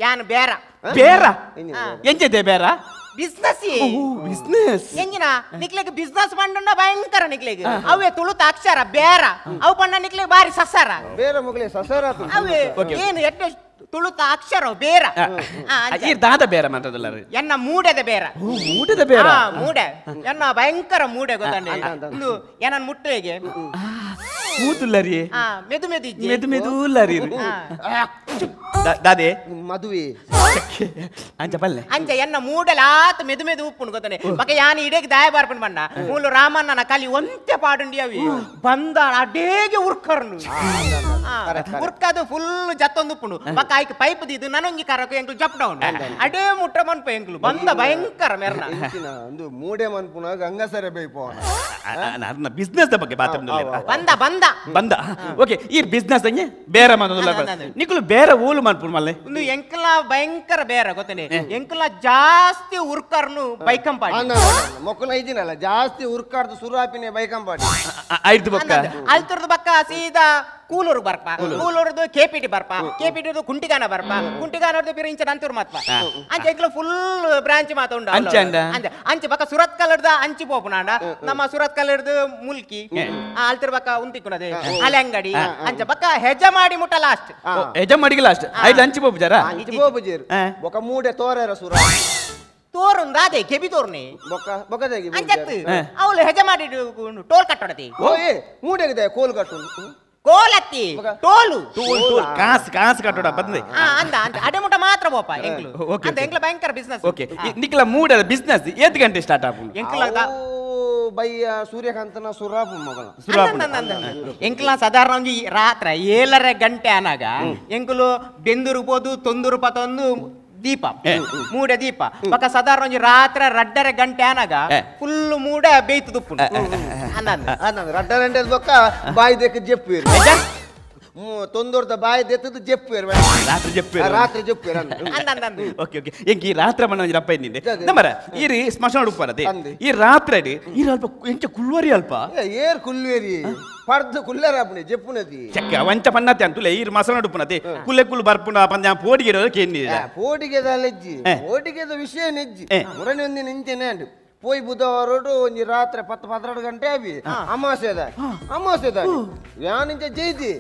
ಯಾನ್ ಬೇರ ಬೇರ ಎಂಜದೆ ಬೇರ ಬಿಸ್ನೆಸ್ ಎಂಜಿನ ನಿಕ್ಲೆಗೆ ಬಿಸ್ನೆಸ್ ಪಂಡ ಭಯಂಕರ ನಿಕ್ಲೆಗೆ ಅವೇ ತುಳುತ ಅಕ್ಷರ ಬೇರ ಅವು ಪಂಡ ನಿಕ್ಲೆಗೆ ಬಾರಿ ಸಸಾರ ಬೇರ ಮುಗ್ಲೆ ಸಸಾರ ಅವೇ ಏನು ಎಟ್ಟು ತುಳುತ ಅಕ್ಷರ ಬೇರ ದಾದ ಬೇರ ಮಾತ್ರದಲ್ಲ ಎನ್ನ ಮೂಡೆದ ಬೇರ ಮೂಡೆದ ಬೇರ ಮೂಡೆ ಎನ್ನ ಭಯಂಕರ ಮೂಡೆ ಗೊತ್ತಂಡೆ ಒಂದು ಏನನ್ ಮುಟ್ಟೆಗೆ ಮೂತುಲ್ಲರಿ ಮೆದು ಮೆದು ಮೆದು ಮೆದುಲ್ಲರಿ ದಾದೆ ಮದುವೆ ಅಂಚ ಪಲ್ಲೆ ಅಂಚ ಎನ್ನ ಮೂಡಲಾತ್ ಮೆದು ಮೆದು ಉಪ್ಪುನು ಗೊತ್ತನೆ ಬಕ ಯಾನಿ ಇಡೇಗೆ ದಾಯ ಬಾರ್ಪನ್ ಬಂಡ ಮೂಲು ರಾಮಣ್ಣನ ಕಲಿ ಒಂತೆ ಪಾಡುಂಡಿ ಅವಿ ಬಂದ ಅಡೇಗೆ ಉರ್ಕರ್ನು ಉರ್ಕದು ಫುಲ್ ಜತ್ತೊಂದು ಉಪ್ಪುನು ಬಕ ಆಯ್ಕೆ ಪೈಪ್ ದಿದು ನನೊಂಗಿ ಕರಕು ಎಂಕ್ಲು ಜಪ್ ಡೌನ್ ಅಡೇ ಮುಟ್ಟ ಮನ್ಪ ಎಂಕ್ಲು ಬಂದ ಭಯಂಕರ ಮೆರ್ನ ಒಂದು ಮೂಡೆ ಮನ್ಪುನ ಗಂಗಸರೆ ಬೈಪೋ ನನ್ನ ಬಿಸ್ನೆಸ್ ಬಗ್ಗೆ ಬಂದ ಬಂದ ಬಂದ ಓಕೆ ಈ ಬಿಸ್ನೆಸ್ ಅಂಗೆ ಬೇರೆ ಮನೋದಲ್ಲ ನಿಕುಲು ಬೇರೆ ಊಲು ಮನ್ಪುರ್ ಮಲ್ಲೆ ಒಂದು ಎಂಕ್ಲ ಭಯಂಕರ ಬೇರೆ ಗೊತ್ತನೆ ಎಂಕ್ಲ ಜಾಸ್ತಿ ಉರ್ಕರ್ನು ಬೈಕಂಪಾಡಿ ಮೊಕ್ಕಲ ಇದಿನಲ್ಲ ಜಾಸ್ತಿ ಉರ್ಕಾಡ್ದು ಸುರಾಪಿನೇ ಬೈಕಂಪಾಡಿ ಐದು ಬಕ್ಕ ಅಲ್ತುರ್ದು ಬಕ್ಕ ಸೀದಾ ಕೂಲೂರು ಬರ್ಪ ಕೂಲೂರ್ದು ಕೆಪಿಟಿ ಬರ್ಪ ಕೆಪಿಟಿದು ಕುಂಟಿಗಾನ ಬರ್ಪ ಕುಂಟಿಗಾನದ್ದು ಪಿರ ಇಂಚ ನಂತೂರು ಮಾತ್ಪ ಅಂಚ ಎಂಕ್ಲ ಫುಲ್ ಬ್ರಾಂಚ್ ಮಾತುಂಡ ಅಂಚ ಬಕ್ಕ ಸುರತ್ ಕಲರ್ದ ಅಂಚಿ ಪೋಪುನಾಂಡ ನಮ್ಮ ಸುರತ್ ಕಲರ್ದು ಮುಲ್ಕಿ ಅಲ್ತಿರ್ ಬಕ್ಕ ಉಂತಿಕ್ಕುನದೆ ಅಲೆಂಗಡಿ ಅಂಚ ಬಕ್ಕ ಹೆಜ್ಜ ಮಾಡಿ ಮುಟ್ಟ ಲಾಸ್ಟ್ ಹೆಜ್ಜ ಮಾಡಿಗೆ ಲಾಸ್ಟ್ ಐದು ಅಂಚಿ ಪೋಪುಜಾರ ಅಂಚಿ ಪೋಪುಜೇರು ಬೊಕ ಮೂಡೆ ತೋರೇರ ಸುರ ತೋರುಂದ ಅದೇ ಕೆಬಿ ತೋರ್ನಿ ಬೊಕದಾಗಿ ಅಂಚತ್ತು ಅವಳು ಹೆಜ್ಜೆ ಮಾಡಿ ಟೋಲ್ ಕಟ್ಟೊಡತಿ ಓಯ್ ಮೂಡೆಗಿದೆ ಕೋಲ್ ಕಟ್ಟು ಕೋಲತ್ತಿ ಟೋಲು ಕಾಸು ಕಾಸು ಕಟ್ಟೋಡ ಬಂದೆ ಅಂದ ಅಂತ ಅಡೆಮುಟ ಮಾತ್ರ ಬೋಪ ಎಂಕ್ಲು ಅಂತ ಎಂಕ್ಲ ಭಯಂಕರ ಬಿಸ್ನೆಸ್ ಓಕೆ ನಿಕ್ಲ ಮೂಡದ ಬಿಸ್ನೆಸ್ 8 ಗಂಟೆ ಸ್ಟಾರ್ಟ್ ಆಪುಂಡು ಎಂಕ್ಲ ಬಯ್ಯ ಸೂರ್ಯಕಾಂತನ ಸುರಾಪು ಮಗಳ ಎಂಕ್ಲ ಸಾಧಾರಣ ಒಂಜಿ ರಾತ್ರ 7:30 ಗಂಟೆ ಅನಾಗ ಎಂಕ್ಲು ಬೆಂದೂರು ಪೋದು ತೊಂದೂರು ಪತೊಂದು ದೀಪ ಮೂಡೆ ದೀಪ ಪಕ್ಕ ಸಾಧಾರಣ ಒಂಜಿ ರಾತ್ರಿ 2:30 ಗಂಟೆ ಅನಾಗ ಫುಲ್ ಮೂಡ ಬೇಯ್ತು ದುಪ್ಪು ರಡ್ಡ ಗಂಟೆ ಬೊಕ್ಕ ಬಾಯಿ ದೇಕ ಜೆಪ್ಪು ತೊಂದೋರ್ದ ಬಾಯಿ ದೆತ್ತದು ಜೆಪ್ಪು ರಾತ್ರಿ ಜೆಪ್ಪು ಓಕೆ ಓಕೆ ಎಂಕಿ ರಾತ್ರಿ ಮನ ರಪ್ಪ ಎಂದಿದೆ ನಮ್ಮರ ಈರಿ ಸ್ಮಶಾನ ಉಪ್ಪರದೆ ಈ ರಾತ್ರಿ ಈ ಅಲ್ಪ ಎಂಚ ಕುಲ್ವರಿ ಅಲ್ಪ ಏರ್ ಕುಲ್ವೇರಿ ಪರ್ದು ಕುಲ್ಲೆರ ಅಪ್ಪನೆ ಜೆಪ್ಪುನದಿ ಚೆಕ್ಕ ವಂಚ ಪನ್ನತೆ ಅಂತುಲೆ ಈರ್ ಮಸನ ಉಪ್ಪನದೆ ಕುಲ್ಲೆ ಕುಲ್ ಬರ್ಪುನ ಪಂಜ ಪೋಡಿಗೆ ಕೇಂದಿದೆ ಪೋಡಿಗೆದ ಲೆಜ್ಜಿ ಪೋಡಿಗೆದ ವಿಷಯ ನೆಜ್ಜಿ ಮುರನೆ ಒಂದಿನ ಇಂಚೆನೆ ಅಂಡು ಪೋಯ್ ಬುಧವಾರ ಒಂಜಿ ರಾತ್ರಿ 10-12 ಗಂಟೆ ಆವಿ ಅಮಾಸೆದ ಯಾನಿಂಚ ಜೈದಿ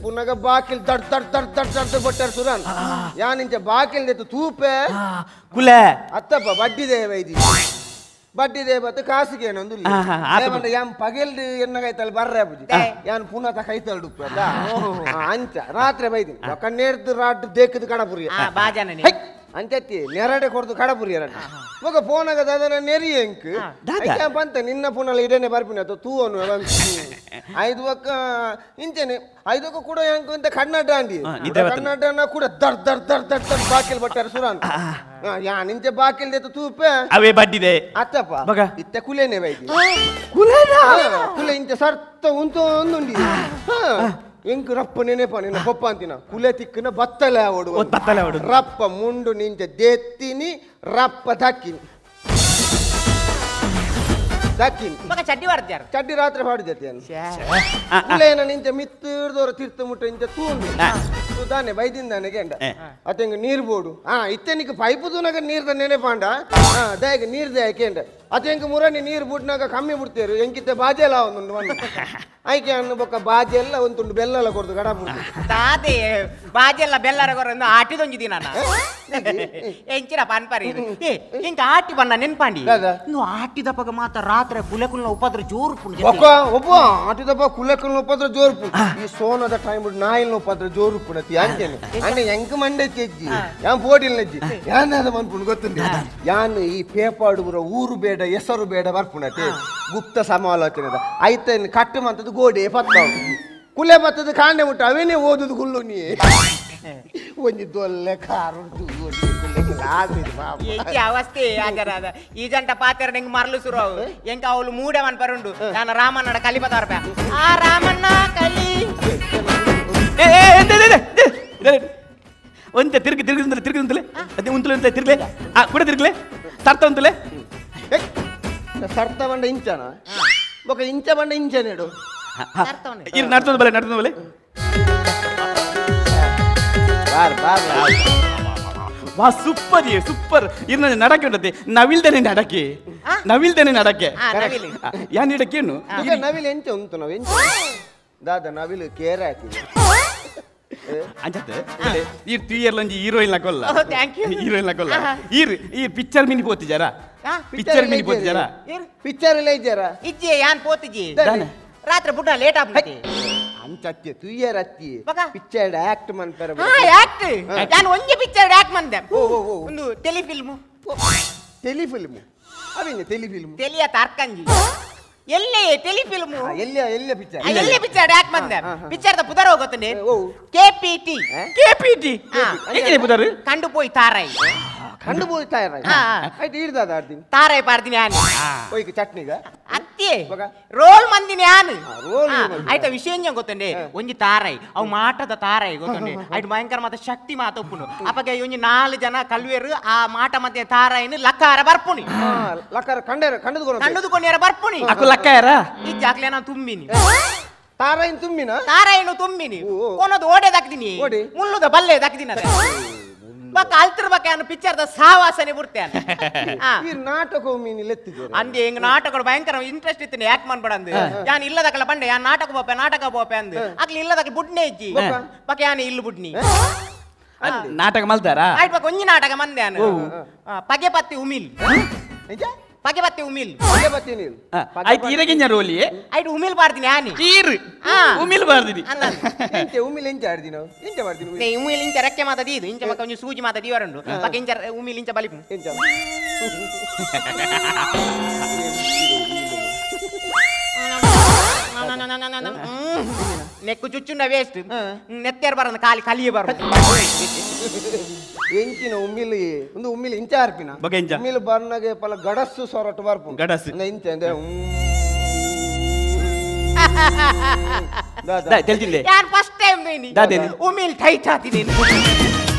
ಪುನಗ ಬಾಕಿಲ್ ದಡ್ ದಡ್ ದಡ್ ದಡ್ ದಡ್ ಬಟ್ಟರ್ ಸುರನ್ ಯಾನಿಂಚ ಬಾಕಿಲ್ ದೆತ್ತು ತೂಪೆ ಕುಲೆ ಅತ್ತಪ್ಪ ಬಡ್ಡಿದೆ ವೈದಿ ಬಡ್ಡಿದೆ ಬತ್ತು ಕಾಸಿಗೆ ಏನೊಂದು ಯಾನ್ ಪಗೆಲ್ದು ಎನ್ನಗೈತಲ್ ಬರ್ರೆ ಬುಜಿ ಯಾನ್ ಪುನಃ ಕೈತಲ್ ಡುಪ್ಪು ಅಲ್ಲ ಅಂಚ ರಾತ್ರಿ ಬೈದಿ ಕಣ್ಣೇರ್ದು ರಾಡ್ ದೇಕದ ಕಡಪುರಿ ಅಂಚತ್ತಿ ನೆರಡೆ ಕೊಡ್ದು ಕಡಪುರಿ ಎರಡು ಮಗ ಫೋನಾಗ ದಾದನ ನೆರಿ ಎಂಕ್ ಬಂತ ನಿನ್ನ ಫೋನಲ್ಲಿ ಇಡೇನೆ ಬರ್ಪಿನ ತೂ ಅನ್ನು ಐದು ಒಕ್ಕ ಇಂಚೆನೆ ಐದಕ್ಕ ಕೂಡ ಎಂಕ್ ಅಂತ ಕನ್ನಡ ಅಂಡಿ ಕನ್ನಡನ ಕೂಡ ದರ್ ದರ್ ದರ್ ದರ್ ದರ್ ಬಾಕಿಲ್ ಬಟ್ಟಾರ ಸುರಾನ್ ಯಾ ನಿಂಚೆ ಬಾಕಿಲ್ ದೇತು ತೂಪೆ ಅವೇ ಬಡ್ಡಿದೆ ಅತ್ತಪ್ಪ ಇತ್ತೆ ಕುಲೇನೆ ಬೈದಿ ಕುಲೆ ಇಂಚೆ ಸರ್ತ ಉಂಟು ಒಂದುಂಡಿ ಎಂಕ್ ರಪ್ಪ ನೆನೆಪ ನಿನ್ನ ಪಪ್ಪ ಅಂತಿನ ಕುಲೆ ತಿಕ್ಕನ ಬತ್ತಲೆ ಓಡು ರಪ್ಪ ಮುಂಡು ನಿಂಚ ದೇತ್ತಿನಿ ರಪ್ಪ ದಕ್ಕಿನಿ ಚಡ್ಡಿ ರಾತ್ರಿ ಹಾಡಿದೈತಿ ಕುಲೇನ ನಿಂಚ ಮಿತ್ತಿಡ್ದವ್ರ ತೀರ್ಥ ಮುಟ್ಟ ಇಂಚ ತೂಂಡು ತಾನೆ ಬೈದಿಂದಾನೆ ಗೆಂಡ ಅತೆಂಗ ನೀರ್ ಬೋಡು ಇತ್ತೆನಿಗೆ ಪೈಪು ತೂನಾಗ ನೀರ್ದ ನೆನೆಪಾಂಡ ದಯಗೆ ನೀರ್ ದಯ ಕೇಂಡ ಅತೆಂಗ ಮುರನಿ ನೀರ್ ಬುಡ್ನಾಗ ಕಮ್ಮಿ ಬಿಡ್ತೇರು ಎಂಕಿತ್ತೆ ಬಾಜೆ ಎಲ್ಲ ಒಂದೊಂದು ಒಂದು ಆಯ್ಕೆ ಅನ್ನ ಬೊಕ್ಕ ಬಾಜೆ ಎಲ್ಲ ಒಂದುಂಡು ಬೆಲ್ಲ ಎಲ್ಲ ಕೊಡ್ದು ಗಡ ದಾದೆ ಬಾಜೆ ಎಲ್ಲ ಬೆಲ್ಲರ ಕೊರಂದು ಆಟಿದೊಂಜಿದಿ ನಾನು ಎಂಚಿನ ಪನ್ಪರಿ ಇಂಕ ಆಟಿ ಬಣ್ಣ ನೆನ್ಪಾಂಡಿ ನೀವು ಆಟಿದಪ್ಪಗ ಮಾತ್ರ ರಾತ್ರಿ ಕುಲೆಕುಲ್ನ ಉಪದ್ರ ಜೋರು ಒಬ್ಬ ಆಟಿದಪ್ಪ ಕುಲೆಕುಲ್ನ ಉಪದ್ರ ಜೋರು ಈ ಸೋನದ ಟೈಮ್ ನಾಯಿಲ್ನ ಉಪದ್ರ ಜೋರು ಪುಣತಿ ಅಂಚೇನೆ ಅಂದ್ರೆ ಎಂಕ ಮಂಡೆ ಚೆಜ್ಜಿ ಯಾನ್ ಪೋಟಿಲ್ ನೆಜ್ಜಿ ಯಾನ್ ಅದ ಮನ್ಪುಣ್ ಗೊತ್ತುಂಡಿ ಯಾನ್ ಈ ಪೇಪಾಡುಗುರ ಊರು ಬೇಡ ಹೆಸರು ಬೇಡ ಬರ್ಪುಣತೆ ಗುಪ್ತ ಸಮಾಲೋಚನೆ ಆಯ್ತ ಕಟ್ಟು ಮಂತದ್ದು ಗೋಡೆ ಪತ್ತ ಕುಲೆ ಬತ್ತದ ಕಾಂಡೆ ಮುಟ್ಟ ಅವೇನೇ ಓದುದು ಗುಲ್ಲು ನೀ ಒಂಜಿ ದೊಲ್ಲೆ ಕಾರು ಅವಸ್ಥೆ ಆಗರದ ಈ ಜಂಟ ಪಾತ್ರ ನಿಂಗೆ ಮರಳು ಸುರು ಎಂಕ ಅವಳು ಮೂಡೆ ಮನ್ ಪರುಂಡು ನಾನು ರಾಮಣ್ಣ ಕಲಿಪದ ಆ ರಾಮಣ್ಣ ಕಲಿ ಒಂದೇ ತಿರುಗಿ ತಿರುಗಿ ಅದೇ ಉಂತಲೆ ತಿರ್ಗ್ಲೆ ಕೂಡ ತಿರ್ಗ್ಲೆ ಸರ್ತ ಉಂತಲೆ ಸರ್ತ ಬಂಡ ಇಂಚನ ಬೊಕ ಇಂಚ ಬಂಡ ಇಂಚ ನೆಡು ನಡ್ತದ ಬಲೆ ವಾ ಸೂಪರ್ ಇನ್ನು ನಡಕೆ ಉಂಟತಿ ನವಿಲ್ದೇನೆ ನಡಕೆ ಯಾನ್ ಇಡಕ್ಕೇನು ಈಗ ನವಿಲ್ ಎಂಚ ಉಂಟು ನಾವು ಎಂಚ ದಾದ ನವಿಲು ಕೇರ ಹಾಕಿ ಅಂಚತ್ತೆ ಈ ತೀಯರ್ಲೊಂಜಿ ಹೀರೋಯಿನ್ ಕೊಲ್ಲ ಈ ಪಿಕ್ಚರ್ ಮಿನಿ ಪೋತಿಜಾರ ಪಿಕ್ಚರ್ ಎಲ್ಲ ಇದ್ದಾರ ಇಜ್ಜೆ ಯಾನ್ ಪೋತಿಜಿ ರಾತ್ರಿ ಬುಡ್ಡ ಲೇಟ್ ಆಗ್ಬಿಟ್ಟೆ ಅಂಚತ್ತಿ ತುಯ್ಯರ್ ಅತ್ತಿ ಪಿಕ್ಚರ್ ಆಕ್ಟ್ ಮನ್ಪರ ಆಕ್ಟ್ ನಾನು ಒಂಜಿ ಪಿಕ್ಚರ್ ಆಕ್ಟ್ ಮಂದೆ ಒಂದು ಟೆಲಿಫಿಲ್ಮ್ ಅವೇನೆ ಟೆಲಿಫಿಲ್ಮ್ ಟೆಲಿಯ ತಾರ್ಕಂಜಿ ಎಲ್ಲಿ ಟೆಲಿಫಿಲ್ಮ್ ಎಲ್ಲಿ ಪಿಕ್ಚರ್ ಆಕ್ಟ್ ಮಂದೆ ಪಿಕ್ಚರ್ ದ ಪುದರ ಹೋಗುತ್ತನೆ KPT ಪುದರ್ ಕಂಡು ಪೋಯ್ ತಾರಾಯಿ ಕಂಡು ಬೋಯ್ತಾ ಆಯ್ತು ಹಿಡ್ದಾದ ಆಡ್ತೀನಿ ತಾರಾಯಿ ಪಾಡ್ತೀನಿ ಯಾನು ಹೋಯ್ಕ ಚಟ್ನಿಗ ಅತ್ತಿ ರೋಲ್ ಮಂದಿನಿ ಯಾನು ರೋಲ್ ಆಯ್ತಾ ವಿಷಯ ಗೊತ್ತಂಡೆ ಒಂಜಿ ತಾರಾಯಿ ಅವು ಮಾಟದ ತಾರಾಯಿ ಗೊತ್ತಂಡೆ ಆಯ್ತು ಭಯಂಕರ ಮಾತ ಶಕ್ತಿ ಮಾತೊಪ್ಪುನು ಅಪ್ಪಗೆ ಒಂಜಿ 4 ಜನ ಕಲ್ವೇರು ಆ ಮಾಟ ಮಧ್ಯೆ ತಾರಾಯಿನ ಲಕ್ಕಾರ ಬರ್ಪುನಿ ಲಕ್ಕಾರ ಕಂಡುದುಕೊಂಡ್ಯಾರ ಬರ್ಪುನಿ ಅಕ್ಕು ಲಕ್ಕಾಯರ ಈ ಜಾಕ್ಲೆ ನಾನು ತುಂಬಿನಿ ತಾರಾಯಿನ ತುಂಬಿನಿ ಕೊನದು ಓಡೆ ದಕ್ದಿನಿ ಮುಲ್ಲುದ ಬಲ್ಲೆ ದಕ್ದಿನ ಬಕ್ಕ ಅಲ್ತರ ಬಕ್ಕ ನಾನು ಪಿಕ್ಚರ್ ದ ಸಾವಾಸನೆ ಬಿಡ್ತೇನೆ ನಾಟಕ ಅಂದೆ ಹೆಂಗ್ ನಾಟಕ ಭಯಂಕರ ಇಂಟ್ರೆಸ್ಟ್ ಇತ್ತು ಯಾಕೆ ಮಾಡ್ಬೇಡಂದು ಯಾನ್ ಇಲ್ಲದಕ್ಕಲ್ಲ ಬಂಡೆ ಯಾನ್ ನಾಟಕ ಬೋಪೆ ಅಂದು ಅಕ್ಲಿ ಇಲ್ಲದಕ್ಕೆ ಬುಡ್ನೆ ಇಜ್ಜಿ ಬಕ್ಕ ಯಾನ್ ಇಲ್ಲ ಬುಡ್ನಿ ನಾಟಕ ಮಲ್ತಾರ ಆಯ್ತು ಬಕ್ಕ ಒಂಜಿ ನಾಟಕ ಮಂದೆ ನಾನು ಪಗೆ ಪತ್ತಿ ಉಮಿಲ್ ಪಗೆಬತ್ತಿ ಉಮಿಲ್ ಆಯ್ತು ಇರಗಿಂಜ ರೋಲಿ ಆಯ್ತು ಉಮಿಲ್ ಬಾರ್ದಿನಿ ಆನಿ ಉಮಿಲ್ ಬಾರ್ದಿನಿ ಉಮಿಲ್ ಎಂಚ ಆಡ್ದಿನ ಎಂಚ ಬಾರ್ದಿನಿ ನೇ ಉಮಿಲ್ ಇಂಚ ರೆಕ್ಕೆ ಮಾತದಿ ಇದು ಇಂಚ ಮಕ್ಕ ಒಂಜಿ ಸೂಜಿ ಮಾತದಿ ವರಂಡು ಬಕ್ಕ ಇಂಚ ಉಮಿಲ್ ಇಂಚ ಬಲಿಪು ಎಂಚ ನೆಕ್ಕು ಚುಚ್ಚುಂಡ ವೇಸ್ಟ್ ನೆತ್ತೇರ್ ಬರಂದ ಕಾಲಿ ಕಲಿಯೇ ಬರ ಎಂಚಿನ ಉಮ್ಮಿಲಿ ಇಂಚ ಅರ್ಪಿನ ಉಮ್ಮಿಲು ಬರ್ನಗೆ ಪಲ ಗಡಸ್ಸು ಸೊರಟು ಬರ್ಪು ಇಂಚ ಅಂದ್ರೆ ಯಾನ್ ಫಸ್ಟ್ ಟೈಮ್ ಉಮಿಲ್ ಟೈಟ್ ಆತೀನಿ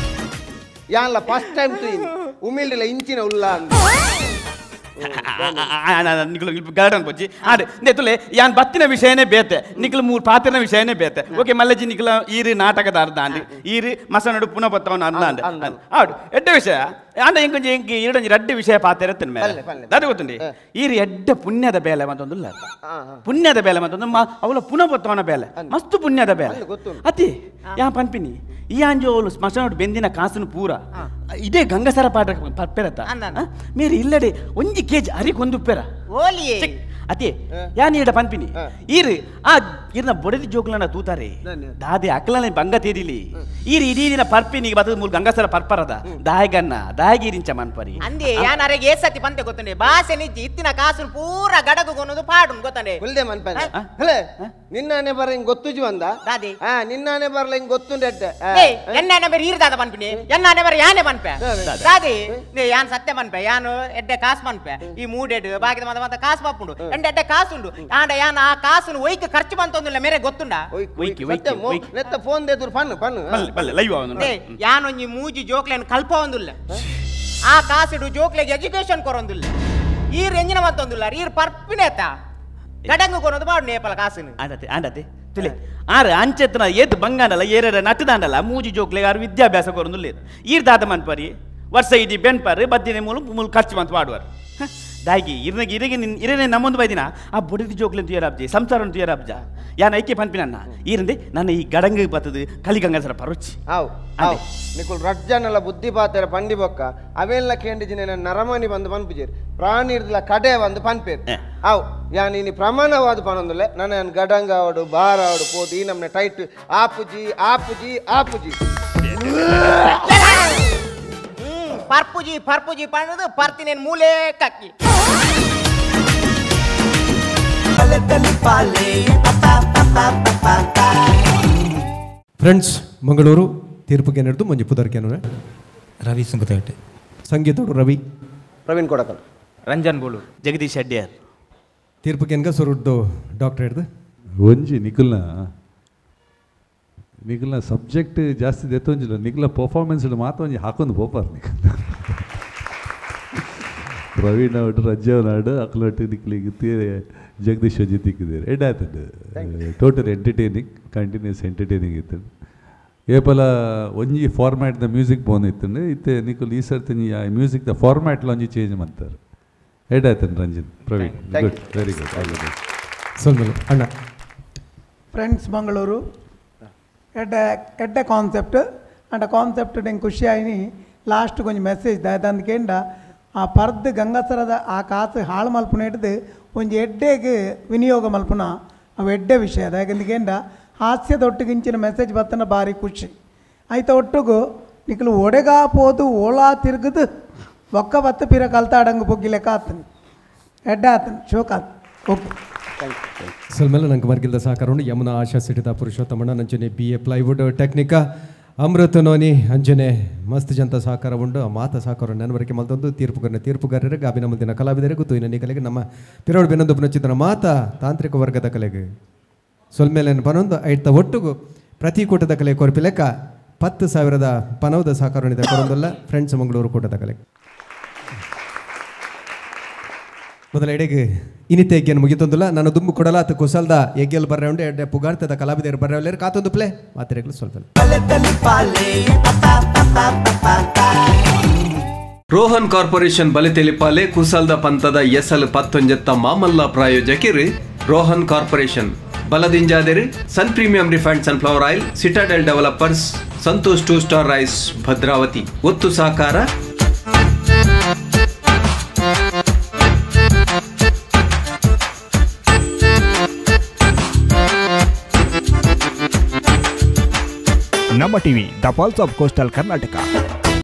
ಯಾನ್ಲ ಫಸ್ಟ್ ಟೈಮ್ ಉಮಿಲ್ ಇಂಚಿನ ಉಲ್ಲ ನಿಖಲು ಗಾರ್ಡನ್ ಪೊಚ್ಚಿ ಆಡೆ ನೆತ್ತುಲೆ ಯಾನ್ ಬತ್ತಿನ ವಿಷಯನೇ ಬೇತೆ ನಿಖಲು 3 ಪಾತ್ರನ ವಿಷಯನೇ ಬೇತೆ ಓಕೆ ಮಲ್ಲಜಿ ನಿಖಲ ಈರಿ ನಾಟಕದ ಅರ್ಧ ಅಂದಿ ಈರಿ ಮಸನಡು ಪುನಃ ಬತ್ತವನ ಅರ್ಧ ಅಂದ ಆಡು ಎಡ್ಡ ವಿಷಯ ಆಂಡ ಇಂಕೊಂಚ ಇಂಕಿ ಈಡೊಂಜಿ ರಡ್ಡಿ ವಿಷಯ ಪಾತಿರತ್ತಿನ ಮೇಲೆ ದಾದ ಗೊತ್ತುಂಡಿ ಈರಿ ಎಡ್ಡ ಪುಣ್ಯದ ಬೇಲೆ ಮಂತೊಂದು ಪುಣ್ಯದ ಬೇಲೆ ಮಂತೊಂದು ಅವಳ ಪುನಃ ಬತ್ತವನ ಬೇಲೆ ಮಸ್ತು ಪುಣ್ಯದ ಬೇಲೆ ಅತಿ ಯಾ ಪನ್ಪಿನಿ ಈ ಆಂಜೋಲು ಸ್ಮಶಾನ ಬೆಂದಿನ ಕಾಸನು ಪೂರ ಇದೇ ಗಂಗಸರ ಪಾಠ ಪರ್ಪೆರತ್ತ ಮೇರಿ ಇಲ್ಲಡೆ 1 kg ಅರಿಕೊಂದುಪ್ಪೆರ ಓಲಿಯೇ ಅತಿ ಯಾನ್ ಈಡ ಪನ್ಪಿನಿ ಈರಿ ಆ ಇರ್ನ ಬೊಡದಿ ಜೋಕ್ಲನ ತೂತಾರೆ ದಾದೆ ಅಕ್ಲನ ಬಂಗ ತೀರಿಲಿ ಈರಿ ಇಡೀ ದಿನ ಪರ್ಪಿನಿಗೆ ಬತ್ತದ ಮೂಲ ಗಂಗಸರ ಪರ್ಪರದ ದಾಯಗನ್ನ ದಾಯಗಿರಿಂಚ ಮನ್ಪರಿ ಅಂದೆ ಯಾನ್ ಅರೆಗೆ ಏಸತಿ ಪಂತೆ ಗೊತ್ತಂಡೆ ಭಾಷೆ ನಿಜ್ಜಿ ಇತ್ತಿನ ಕಾಸು ಪೂರ ಗಡಗು ಕೊನದು ಪಾಡು ಗೊತ್ತಂಡೆ ಹುಲ್ದೆ ಮನ್ಪನೆ ಹಲೇ ನಿನ್ನಾನೆ ಬರ ಹಿಂಗ್ ಗೊತ್ತುಜು ಅಂದ ದಾದಿ ನಿನ್ನಾನೆ ಬರಲ್ಲ ಹಿಂಗ್ ಗೊತ್ತುಂಡೆಡ್ಡೆ ಎನ್ನಾನೆ ಬರ ಈರ್ದಾದ ಪನ್ಪಿನಿ ಎನ್ನಾನೆ ಬರ ಯಾನೆ ಮನ್ಪೆ ದಾದಿ ಯಾನ್ ಸತ್ಯ ಮನ್ಪೆ ಯಾನು ಎಡ್ಡೆ ಕಾಸು ಮನ್ಪೆ ಈ ಮೂಡೆಡ್ ಬಾಕಿದ ಮತ ಕಾಸು ಪಾಪುಂಡು ಎಂಡೆ ಕಾಸು ಉಂಡು ಆಂಡ ಯಾನ್ ಆ ಕಾಸುನು ಒಯ್ಕ ಖರ್ಚು ಬಂತೊಂದಿಲ್ಲ ಮೇರೆ ಗೊತ್ತುಂಡ ನೆತ್ತ ಫೋನ್ ದೇದುರು ಪಣ್ಣು ಪಣ್ಣು ಲೈವ್ ಯಾನೊಂಜಿ ಮೂಜಿ ಜೋಕ್ಲೆನ್ ಕಲ್ಪ ಒಂದಿಲ್ಲ ಆ ಕಾಸಿಡು ಜೋಕ್ಲೆಗೆ ಎಜುಕೇಶನ್ ಕೊರೊಂದಿಲ್ಲ ಈರ್ ಎಂಜಿನ ಮತ್ತೊಂದಿಲ್ಲ ಈರ್ ಪರ್ಪಿನೇತ ಗಡಂಗು ಕೊರೊಂದು ಬಾಡು ನೇಪಲ ಕಾಸಿನ ಆಂಡತೆ ತಿಳಿ ಆರೆ ಅಂಚೆತ್ತನ ಏತ್ ಬಂಗಾಂಡಲ್ಲ ಏರ ನಟ್ಟದಾಂಡಲ್ಲ ಮೂಜಿ ಜೋಕ್ಲೆಗೆ ಆರು ವಿದ್ಯಾಭ್ಯಾಸ ಕೊರೊಂದಿಲ್ಲ ಈರ್ ದಾದ ಮನ್ಪರಿ ವರ್ಷ ಇಡೀ ಬೆನ್ಪರ್ ಬದ್ದಿನ ಮೂಲ ಖರ್ಚು ಮಂತ್ ಮಾಡುವರು ದಾಯಿಗೆ ಇರನೆ ನಮ್ಮೊಂದು ಬೈದಿನ ಆ ಬುಡದಿ ಜೋಕ್ಲೆನ್ ತುಯರಾಬ್ಜಿ ಸಂಸಾರ ತುಯರಾಬ್ಜ ಯಾನ ಐಕ್ಯ ಪನ್ಪಿನನ್ನ ಈರಂದೆ ನನ್ನ ಈ ಗಡಂಗ ಬತ್ತದು ಕಲಿಗಂಗಸರ ಪರುಚಿ ಅವ್ ನಿಕುಲ್ ರಜ್ಜನಲ್ಲ ಬುದ್ಧಿ ಪಾತೆರ ಪಂಡಿ ಬೊಕ್ಕ ಅವೆಲ್ಲ ಕೇಂಡಿಜಿನ ನರಮನಿ ಬಂದು ಪನ್ಪುಜೇರಿ ಪ್ರಾಣಿ ಇರ್ದಿಲ್ಲ ಕಡೆ ಬಂದು ಪನ್ಪೇರು ಅವ್ ಯಾನ್ ಇನಿ ಪ್ರಮಾಣವಾದ ಪನೊಂದುಲೆ ನನ್ನ ಗಡಂಗ ಅವಡು ಬಾರ ಅವಡು ಪೋದು ಈ ನಮ್ನೆ ಟೈಟ್ ಆಪುಜಿ ಆಪುಜಿ ಆಪುಜಿ ಪರ್ಪುಜಿ ಪರ್ಪುಜಿ ಪಣ್ಣದು ಪರ್ತಿನೇನ್ ಮೂಲೆ ಕಕ್ಕಿ ಫ್ರೆಂಡ್ಸ್ ಮಂಗಳೂರು ತೀರ್ಪುಗೆ ನಡೆದು ಮಂಜು ಪುದರ್ಕೆನೂರ ರವಿ ಸುಂಕತಗಟ್ಟೆ ಸಂಗೀತೋಡು ರವಿ ಪ್ರವೀಣ್ ಕೊಡಕಲ್ ರಂಜನ್ ಬೋಳು ಜಗದೀಶ್ ಅಡ್ಡಿಯಾರ್ ತೀರ್ಪುಗೆನ್ಗ ಸುರುಡ್ದು ಡಾಕ್ಟರ್ ಹಿಡ್ದು ಒಂಜಿ ನಿಖಲ್ನ ಸಬ್ಜೆಕ್ಟ್ ಜಾಸ್ತಿ ದೆತ್ತೊಂಜಿಲ್ಲ ನಿಖಲ ಪರ್ಫಾರ್ಮೆನ್ಸ್ ಮಾತ್ರ ಒಂಜಿ ಹಾಕೊಂಡು ಪೋಪಾರ್ ನಿಖಲ್ ಪ್ರವೀಣ್ ಅವಡು ರಜ್ಜವನಾಡು ಅಕ್ಲೊಟ್ಟು ನಿಖಲಿಗೆ ಜಗದೀಶ್ ಅಜ್ಜಿ ತಿಕ್ಕಿದ್ದಾರೆ ಎಡ್ಡಾಯ್ತದ್ದು ಟೋಟಲ್ ಎಂಟರ್ಟೈನಿಂಗ್ ಕಂಟಿನ್ಯೂಸ್ ಎಂಟರ್ಟೈನಿಂಗ್ ಇತ್ತು ಏಪಲ ಒಂಜಿ ಫಾರ್ಮ್ಯಾಟ್ದ ಮ್ಯೂಸಿಕ್ ಬೋನಿತ್ತು ಇತ್ತೆ ನಿಖಲ್ ಈ ಸರ್ತಿ ಮ್ಯೂಸಿಕ್ದ ಫಾರ್ಮ್ಯಾಟ್ಲ ಒಂಜಿ ಚೇಂಜ್ ಮಾಡ್ತಾರೆ ಎಡ್ಡಾಯ್ತಾನೆ Ranjith Praveen good very good all the best ಸ್ವಲ್ಪ ಅಣ್ಣ ಫ್ರೆಂಡ್ಸ್ ಮಂಗಳೂರು ಎಡ್ಡ ಕಾನ್ಸೆಪ್ಟ್ ಅಂಟ ಕಾನ್ಸೆಪ್ಟ್ ನಂಗೆ ಖುಷಿ ಆಯ್ನಿ ಲಾಸ್ಟ್ ಕೊಂಚ ಮೆಸೇಜ್ ದಾದಂದ್ಕೇಂಡ ಆ ಪರ್ದು ಗಂಗಸರದ ಆ ಕಾಸು ಹಾಳು ಮಲ್ಪುನ ಹಿಡ್ದು ಒಂಜಿ ಎಡ್ಡೆಗೆ ವಿನಿಯೋಗ ಮಲ್ಪುನ ಅವು ಎಡ್ಡೆ ವಿಷಯ ಅದ ಯಾಕಂದ್ಕೇಂಡ ಹಾಸ್ಯದೊಟ್ಟಿಗಿಂಚಿನ ಮೆಸೇಜ್ ಬತ್ತನ ಭಾರಿ ಖುಷಿ ಆಯ್ತ ಒಟ್ಟಿಗೂ ನಿಖಲು ಒಡೆಗಾ ಪೋದು ಓಲಾ ತಿರುಗದು ಒಕ್ಕ ಬತ್ತ ಪಿರ ಕಲ್ತಾಡಂಗೆ ಬೊಗ್ಗಿ ಲೆಕ್ಕ ಆತನಿ ಎಡ್ಡೆ ಆತನಿ ಶೋಕಾತ್ ಓಕೆ ಸಲ್ಮೇಲೆ ನಂಗೆ ಮರ್ಗಿಲ್ದ ಸಹಕಾರ ಉಂಡು ಯಮುನಾ ಆಶಾ ಸಿಟಿದ ಪುರುಷೋತ್ತಮಣ್ಣ ನಂಚನೆ BA ಪ್ಲೈವುಡ್ ಟೆಕ್ನಿಕಾ ಅಮೃತ ನೋನಿ ಅಂಜನೆ ಮಸ್ತ್ ಜಂತ ಸಹಕಾರ ಉಂಡು ಮಾತ ಸಹಕಾರ ನೆನವರಿಕೆ ಮಲ್ತೊಂದು ತೀರ್ಪುಗಾರರಿಗೆ ಅಭಿನಮದಿನ ಕಲಾವಿದರಿಗೆ ಗೊತ್ತು ಇನ್ನೊಂದು ಕಲೆಗೆ ನಮ್ಮ ಪಿರೋಡ್ ಬೆನ್ನೊಂದು ಚಿತ್ರ ಮಾತ ತಾಂತ್ರಿಕ ವರ್ಗದ ಕಲೆಗೆ ಸೊಲ್ಮೇಲೆ ಪನೊಂದು ಐತ ಒಟ್ಟಿಗೂ ಪ್ರತಿ ಕೂಟದ ಕಲೆ ಕೊರಪಿ ಲೆಕ್ಕ 10,000 ಪನವದ ಸಹಕಾರಣಿದೆ ಕೊರೊಂದಲ್ಲ ಫ್ರೆಂಡ್ಸ್ ಮಂಗಳೂರು ಕೂಟದ ಕಲೆ ಮೊದಲ ಎಡೆಗೆ ಇನಿತೆ ಎಗ್ಗೆಯನ್ನು ಮುಗಿತೊಂದಿಲ್ಲ ನಾನು ದುಂಬು ಕೊಡಲಾತ ಕುಸಲ್ದ ಎಗ್ಗೆಲ್ ಬರ್ರೆ ಉಂಡೆ ಎಡ್ಡೆ ಪುಗಾರ್ತದ ಕಲಾವಿದರು ಬರ್ರೆ ಕಾತೊಂದು ಪ್ಲೇ ಮಾತಿರೆಗಳು ಸ್ವಲ್ಪ ರೋಹನ್ ಕಾರ್ಪೊರೇಷನ್ ಬಲಿತೆಲಿಪಾಲೆ ಕುಸಲ್ದ ಪಂತದ ಎಸಲ್ 19 ಮಾಮಲ್ಲ ಪ್ರಾಯೋಜಕಿರು ರೋಹನ್ ಕಾರ್ಪೊರೇಷನ್ ಬಲದಿಂಜಾದಿರು sun premium refined sunflower oil Citadel developers Santosh 2 star rice Bhadravati ಒತ್ತು ಸಹಕಾರ ನಮ್ಮ TV the pulse of coastal Karnataka.